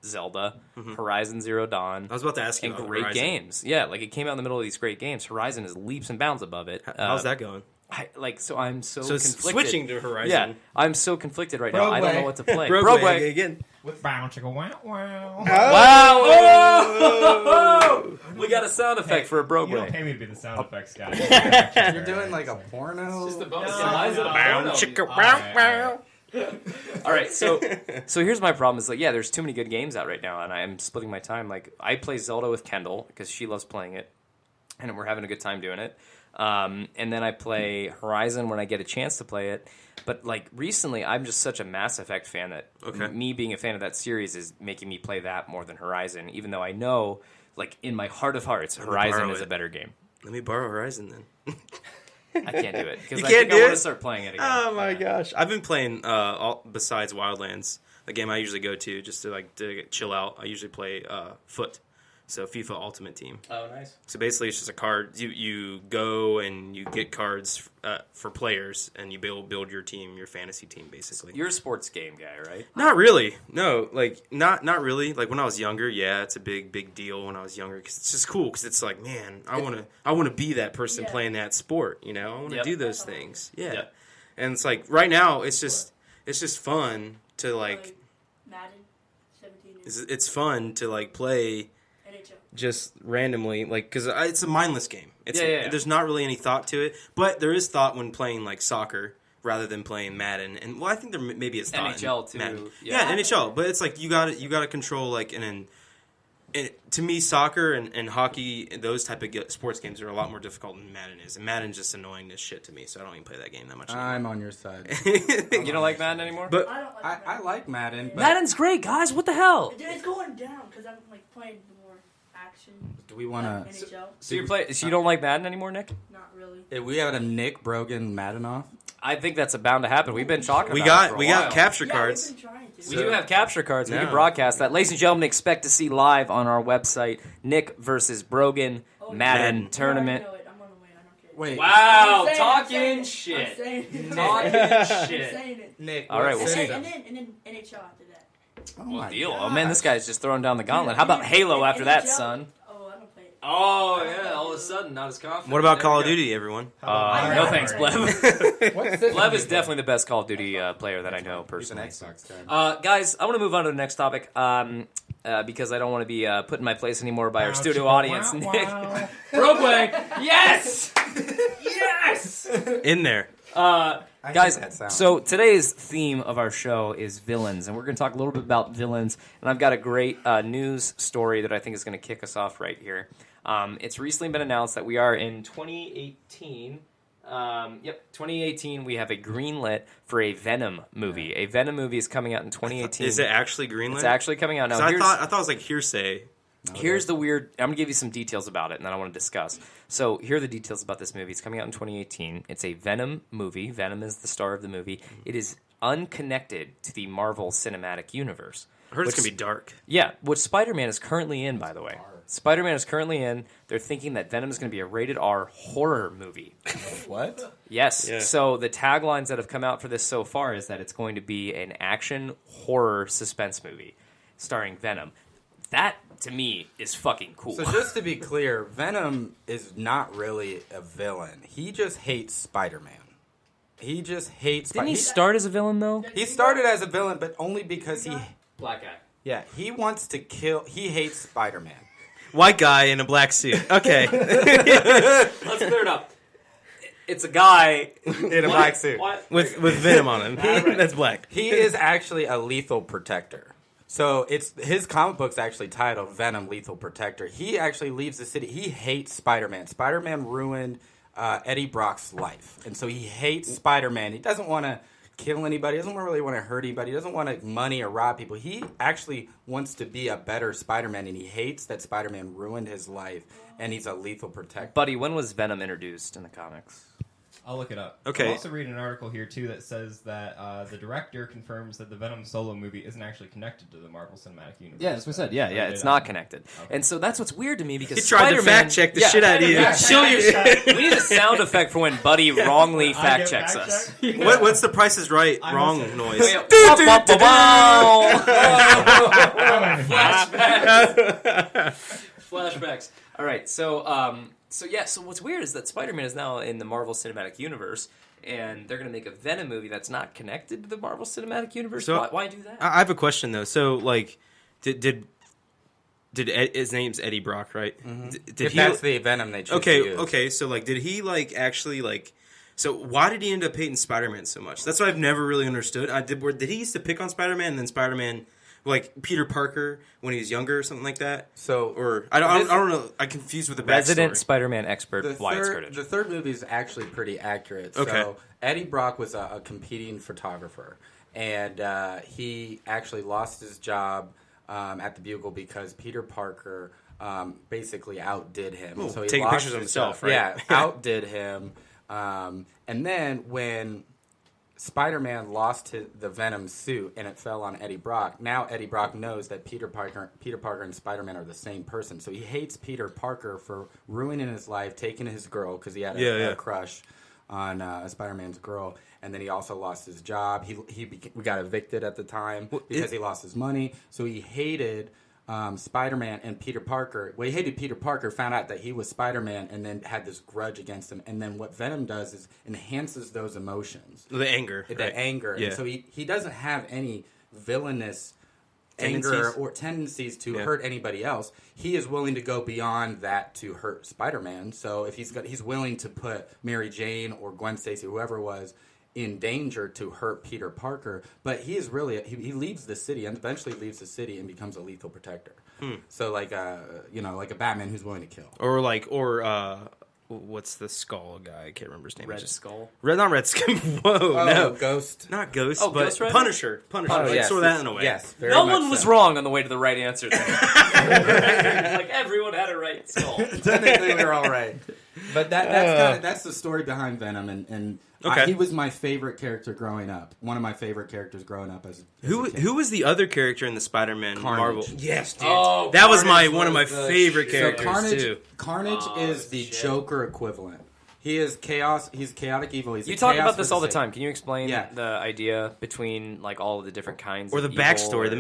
Zelda, Horizon Zero Dawn. I was about to ask you and about great Horizon. games. Yeah, like it came out in the middle of these great games. Horizon is leaps and bounds above it. How's that going? I'm so So conflicted. switching to Horizon. Yeah, I'm so conflicted right now. I don't know what to play. Broadway again. With bow chicka wow wow. Wow! Oh! We got a sound effect for a You Broadway. don't pay me to be the sound effects guy. You're doing like a porno. Just a bonus. No, Why is it a Bow, porno? chicka, All wow, right, wow. All right, so here's my problem. Is like, yeah, there's too many good games out right now, and I'm splitting my time. Like, I play Zelda with Kendall because she loves playing it, and we're having a good time doing it. And then I play Horizon when I get a chance to play it. But like recently, I'm just such a Mass Effect fan that me being a fan of that series is making me play that more than Horizon. Even though I know, like in my heart of hearts, Horizon is a better game. Let me borrow Horizon then. I can't do it because You I can't think do I want it? to start playing it again. Oh my gosh! I've been playing besides Wildlands, the game I usually go to just to chill out. I usually play Foot, so FIFA Ultimate Team. Oh, nice. So basically, it's just a card. You go and you get cards for players, and you build your team, your fantasy team, basically. You're a sports game guy, right? Not really. No, like not really. Like when I was younger, yeah, it's a big deal when I was younger because it's just cool. Because it's like, man, I want to be that person playing that sport. You know, I want to do those things. Yeah. Yep. And it's like right now, it's just fun to like. Madden 17. It's fun to like play. NHL. Just randomly, like, because it's a mindless game. Yeah. There's not really any thought to it, but there is thought when playing like soccer rather than playing Madden. And well, I think there maybe is thought NHL in too. Madden. Yeah. Yeah, NHL. But it's like you got to control like and to me, soccer and hockey, those type of sports games are a lot more difficult than Madden is. And Madden's just annoying as shit to me, so I don't even play that game that much anymore. I'm on your side. You don't like Madden anymore? But I don't like I like Madden. But Madden's great, guys. What the hell? Dude, it's going down because I'm like playing the more action. do we want Like to? NHL. So you don't like Madden anymore, Nick? Not really. If we have a Nick Brogan Madden off. I think that's bound to happen. We've been talking we about it for a got while. capture Yeah, cards. we've been trying to. We do have capture cards. We Yeah. can broadcast that. Ladies and gentlemen, expect to see live on our website Nick versus Brogan Madden Madden. tournament. I know it. I'm gonna win. I don't care. Wait, Wow, I'm saying talking I'm shit. saying it. Talking I'm shit. saying it. Nick. All right, what we'll city? see. And then NHL after that. Oh Well, my deal. gosh. Oh man, this guy's just throwing down the gauntlet. How about Halo after that, son? Oh, I don't play it. Oh yeah, all of a sudden, not as confident. What about There Call we of go. Duty, everyone? No thanks, Blev. What's this? Blev is definitely the best Call of Duty player that I know He's an personally. Xbox guy. Guys, I want to move on to the next topic because I don't want to be put in my place anymore by our Wow, studio chicka, audience. wow, Nick, wow. Broadway, yes, yes. In there. I Guys, hate that sound. so today's theme of our show is villains, and we're going to talk a little bit about villains. And I've got a great news story that I think is going to kick us off right here. It's recently been announced that we are in 2018. 2018. We have a greenlit for a Venom movie. A Venom movie is coming out in 2018. Is it actually greenlit? It's actually coming out now. 'Cause I thought it was like hearsay. Here's the weird. I'm gonna give you some details about it, and then I want to discuss. So here are the details about this movie. It's coming out in 2018. It's a Venom movie. Venom is the star of the movie. It is unconnected to the Marvel Cinematic Universe. I heard it's Which- gonna be dark. Yeah, which Spider-Man is currently in, by the way. Spider-Man is currently in. They're thinking that Venom is going to be a rated R horror movie. What? Yes. Yeah. So the taglines that have come out for this so far is that it's going to be an action horror suspense movie starring Venom. That, to me, is fucking cool. So just to be clear, Venom is not really a villain. He just hates Spider-Man. He just hates. Didn't he start as a villain, though? He started as a villain, but only because he. Black guy. Yeah, he wants to kill. He hates Spider-Man. White guy in a black suit. Okay. Let's clear it up. It's a guy In a black suit. What? with Venom on him. That's black. He is actually a lethal protector. So it's his comic book's actually titled Venom Lethal Protector. He actually leaves the city. He hates Spider-Man. Spider-Man ruined Eddie Brock's life. And so he hates Spider-Man. He doesn't want to kill anybody. He doesn't really want to hurt anybody. He doesn't want to money or rob people. He actually wants to be a better Spider-Man, and he hates that Spider-Man ruined his life, and he's a lethal protector. Buddy, when was Venom introduced in the comics? I'll look it up. Okay. I'm also reading an article here too that says that the director confirms that the Venom solo movie isn't actually connected to the Marvel Cinematic Universe. Yeah, that's what I said. Yeah, it's not connected. Okay. And so that's what's weird to me because he tried to fact check the shit out of you. We need a sound effect for when Buddy wrongly fact checks us. What's the Price is Right wrong noise? Flashbacks. All right, so what's weird is that Spider-Man is now in the Marvel Cinematic Universe, and they're going to make a Venom movie that's not connected to the Marvel Cinematic Universe. So why do that? I have a question though. So like, did his name's Eddie Brock, right? Mm-hmm. That's the Venom they chose to use. Okay. So like, did he like actually like? So why did he end up hating Spider-Man so much? That's what I've never really understood. Did he used to pick on Spider-Man and then Spider-Man? Like Peter Parker when he was younger or something like that. So, or I don't know. I'm confused with the backstory. Resident Spider-Man expert Wyatt Skirtage. The third movie is actually pretty accurate. Okay. So Eddie Brock was a competing photographer, and he actually lost his job at the Bugle because Peter Parker basically outdid him. Ooh, so he taking lost pictures of himself, right? Yeah, outdid him. And then when Spider-Man lost the Venom suit and it fell on Eddie Brock. Now Eddie Brock knows that Peter Parker and Spider-Man are the same person. So he hates Peter Parker for ruining his life, taking his girl because he had a crush on Spider-Man's girl. And then he also lost his job. We got evicted at the time because he lost his money. So he hated Spider-Man and Peter Parker. Well, he hated Peter Parker, found out that he was Spider-Man, and then had this grudge against him. And then what Venom does is enhances those emotions. The anger. The anger. Yeah. And so he doesn't have any villainous tendencies. Anger or tendencies to hurt anybody else. He is willing to go beyond that to hurt Spider-Man. So if he's willing to put Mary Jane or Gwen Stacy, whoever it was, in danger to hurt Peter Parker, but he is really he leaves the city and eventually leaves the city and becomes a lethal protector. So like like a Batman who's willing to kill, or what's the Skull guy? I can't remember his name. Red Skull. Not Red Skull. Whoa, no, Ghost. Not Ghost. Oh, but Ghost Rider? Punisher. Yes. Throw that in a way. Yes, no one was wrong on the way to the right answer. Like everyone had a right skull. Technically, we were all right. But that's the story behind Venom, and he was my favorite character growing up. One of my favorite characters growing up as a kid. Who was the other character in the Spider-Man Carnage. Marvel? Yes, dude. Oh, that was Carnage one of my was the favorite shit. characters too. Carnage is the Joker equivalent. He is chaos. He's chaotic evil. You talk about this all the time. Can you explain Yeah. the idea between like all of the different kinds, Or the of evil, backstory, or... the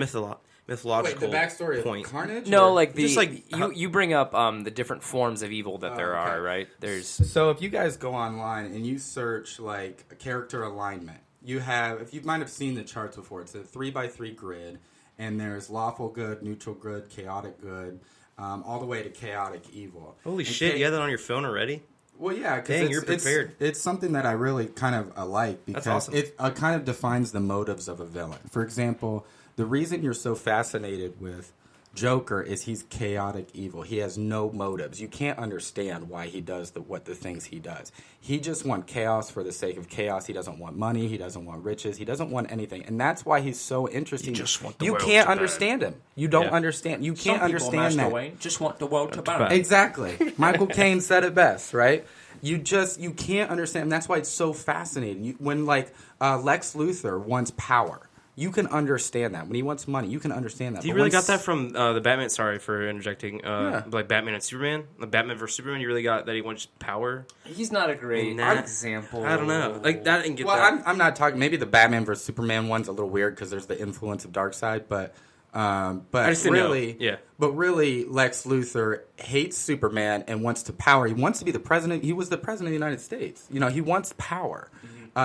mythological Wait, the backstory point. of Carnage? No, like Just like you bring up the different forms of evil that there are, right? There's So if you guys go online and you search like a character alignment, if you might have seen the charts before, it's a 3x3 grid, and there's lawful good, neutral good, chaotic good, all the way to chaotic evil. Holy shit! You had that on your phone already? Well, yeah, Dang, you're prepared. It's something that I really kind of like because awesome. it kind of defines the motives of a villain. For example, the reason you're so fascinated with Joker is he's chaotic evil. He has no motives. You can't understand why he does the things he does. He just wants chaos for the sake of chaos. He doesn't want money. He doesn't want riches. He doesn't want anything. And that's why he's so interesting. You just want the You world can't to understand him. You don't understand. You can't understand that. Wayne, just want the world to burn. Exactly. Michael Caine said it best, right? You can't understand. And that's why it's so fascinating. When Lex Luthor wants power, you can understand that. When he wants money, you can understand that. You really got that from the Batman? Sorry for interjecting. Like Batman and Superman, like Batman vs Superman. You really got that he wants power. He's not a great example. I don't know. Like that didn't get Well, that. I'm not talking. Maybe the Batman vs Superman one's a little weird because there's the influence of Darkseid, but just didn't really, know. Yeah. But really, Lex Luthor hates Superman and wants to power. He wants to be the president. He was the president of the United States. He wants power.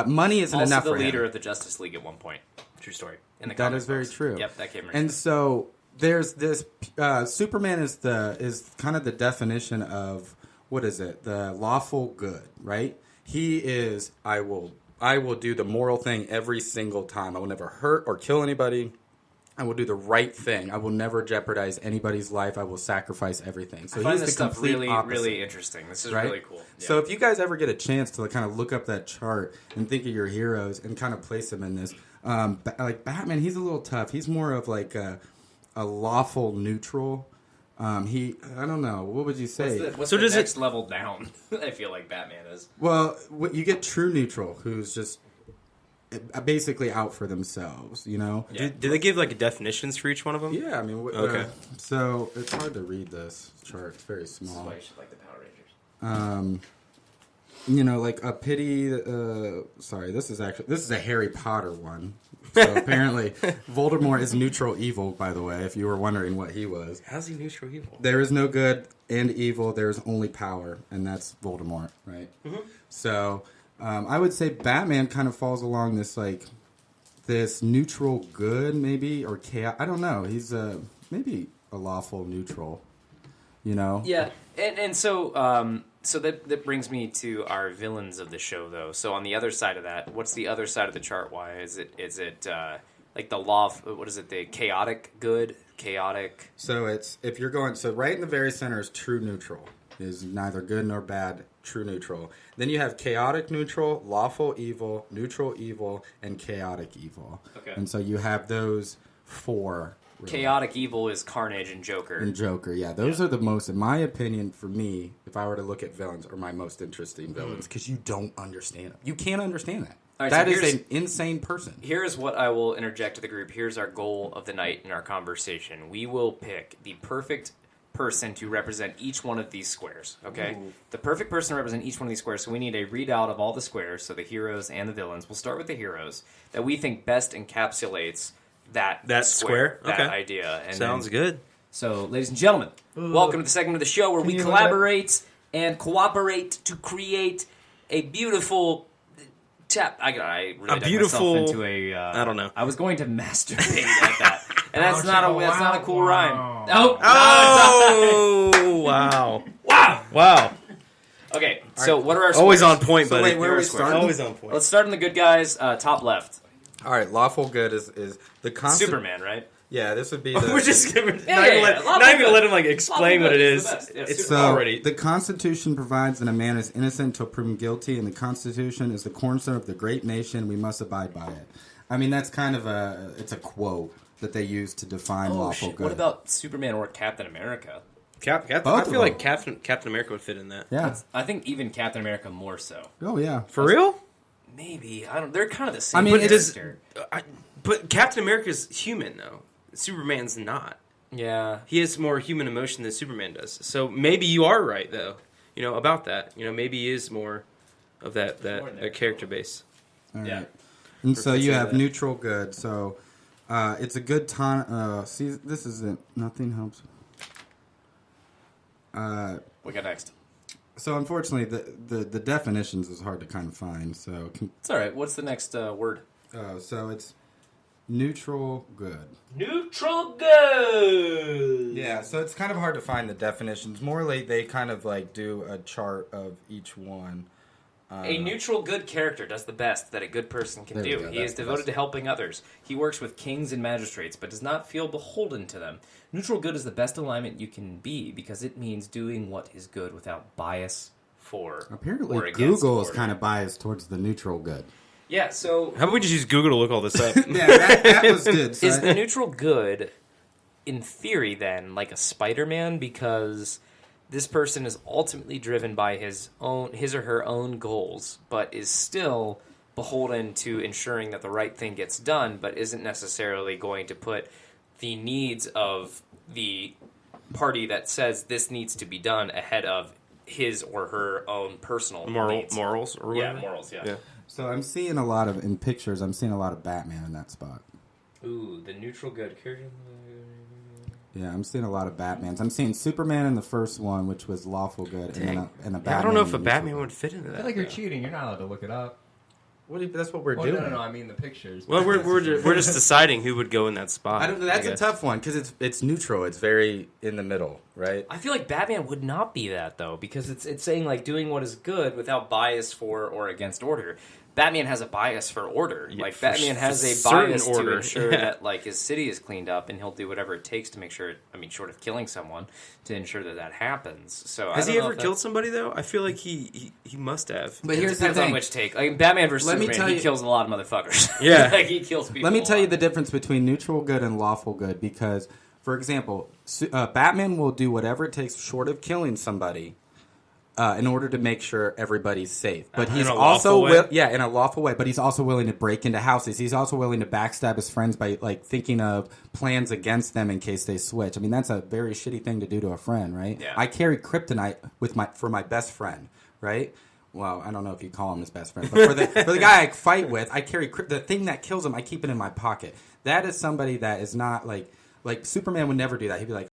Money isn't also enough the for him. leader of the Justice League at one point. True story. In the That comic is very books. true. Yep, that came right. And so there's this Superman is kind of the definition of what is it? The lawful good, right? He is I will do the moral thing every single time. I will never hurt or kill anybody. I will do the right thing. I will never jeopardize anybody's life. I will sacrifice everything. So I find he's this the stuff complete really, opposite. really interesting. This is Right? really cool. Yeah. So if you guys ever get a chance to kind of look up that chart and think of your heroes and kind of place them in this, like Batman, he's a little tough. He's more of like a lawful neutral. I don't know. What would you say? What's So the does it- next level down? I feel like Batman is. Well, you get true neutral, who's just basically out for themselves, you know? Yeah. Did they give like definitions for each one of them? Yeah, I mean, Okay. So it's hard to read this chart. It's very This is small. why you should like the Power Rangers. You know, like a pity. Sorry, this is a Harry Potter one. So apparently, Voldemort is neutral evil. By the way, if you were wondering what he was, How's he neutral evil? there is no good and evil. There is only power, and that's Voldemort, right? Mm-hmm. So I would say Batman kind of falls along this neutral good, maybe, or chaos. I don't know. He's maybe a lawful neutral. You know? Yeah, and so so that brings me to our villains of the show, though. So on the other side of that, what's the other side of the chart? Why is it like the law of, what is it? The chaotic good, chaotic. So it's if you're going right in the very center is true neutral, is neither good nor bad, true neutral. Then you have chaotic neutral, lawful evil, neutral evil, and chaotic evil. Okay. And so you have those four. Really. Chaotic evil is Carnage and Joker. And Joker, yeah, those are the most, in my opinion, for me, if I were to look at villains, are my most interesting villains because you don't understand them. You can't understand that. All right, That so is here's- an insane person. Here's what I will interject to the group. Here's our goal of the night in our conversation. We will pick the perfect person to represent each one of these squares, okay? Ooh. The perfect person to represent each one of these squares, so we need a readout of all the squares, so the heroes and the villains. We'll start with the heroes, that we think best encapsulates that square? that Okay. idea. And Sounds then, good. So, ladies and gentlemen, welcome to the segment of the show where we you collaborate and cooperate to create a beautiful I really dug beautiful- myself into a. I don't know. I was going to masturbate at that, and that's not a cool rhyme. Wow. Oh, Oh, wow. wow. Wow. Okay, so what are our Always squares? on point, So buddy. wait, where are we starting? Always on point. Let's start in the good guys. Top left, All right, lawful good is the constant. Superman, right? Yeah, this would be the. We're just gonna, yeah, not even yeah. not even gonna let him like explain Lawful what it good is. is the best. Yeah, It's Superman. So already. the Constitution provides that a man is innocent until proven guilty, and the Constitution is the cornerstone of the great nation. We must abide by it. I mean, that's kind of it's a quote that they use to define Oh lawful shit! good. What about Superman or Captain America? Both Both I of feel like them. Captain America would fit in that. Yeah. I think even Captain America more so. Oh yeah. For real? Maybe I don't. They're kind of the same. I mean, But does character. but Captain America's human though. Superman's not. Yeah. He has more human emotion than Superman does. So maybe you are right though. You know about that. You know maybe he is more of that more in there. character base. All right. Yeah. And so Perfect you say have that. neutral good. So it's a good time. See, this isn't. Nothing helps. What got next? So unfortunately, the definitions is hard to kind of find. So It's all right. What's the next word? so it's neutral good. Neutral good. Yeah, so it's kind of hard to find the definitions. More like they kind of like do a chart of each one. A neutral good character does the best that a good person can There we do. go, He that's is the devoted best. to helping others. He works with kings and magistrates, but does not feel beholden to them. Neutral good is the best alignment you can be because it means doing what is good without bias for Apparently, or against Google is order. kind of biased towards the neutral good. Yeah, so How about we just use Google to look all this up? Yeah, that was good. So is the neutral good, in theory, then, like a Spider-Man? Because this person is ultimately driven by his or her own goals, but is still beholden to ensuring that the right thing gets done, but isn't necessarily going to put the needs of the party that says this needs to be done ahead of his or her own personal needs. morals or Yeah, whatever. morals, yeah. Yeah. So I'm seeing a lot of in pictures. I'm seeing a lot of Batman in that spot. Ooh, the neutral good. Yeah, I'm seeing a lot of Batmans. I'm seeing Superman in the first one, which was lawful good, and then and a Batman. Yeah, I don't know if a in the Batman neutral would fit into I that. feel like you're though. cheating. You're not allowed to look it up. good. That's what we're Well, doing. no. I mean the pictures. Well, we're just deciding who would go in that spot. I don't, that's I a guess. tough one because it's neutral. It's very in the middle, right? I feel like Batman would not be that though, because it's saying like doing what is good without bias for or against order. Batman has a bias for order. Yeah, Like for Batman has a certain bias order, to ensure yeah. that like his city is cleaned up, and he'll do whatever it takes to make sure. I mean, short of killing someone, to ensure that that happens. So Has I he don't know ever if killed somebody though? I feel like he must have. But It here's the depends on thing. which take. Like Batman versus Let me Superman, tell he you- kills a lot of motherfuckers. Yeah. like he kills people. Let me a tell you lot. the difference between neutral good and lawful good because For example, Batman will do whatever it takes, short of killing somebody, in order to make sure everybody's safe. But he's also in a lawful way. But he's also willing to break into houses. He's also willing to backstab his friends by like thinking of plans against them in case they switch. I mean, that's a very shitty thing to do to a friend, right? Yeah. I carry kryptonite for my best friend, right? Well, I don't know if you call him his best friend, but for the guy I fight with, I carry the thing that kills him. I keep it in my pocket. That is somebody that is not like Superman would never do that. He'd be like,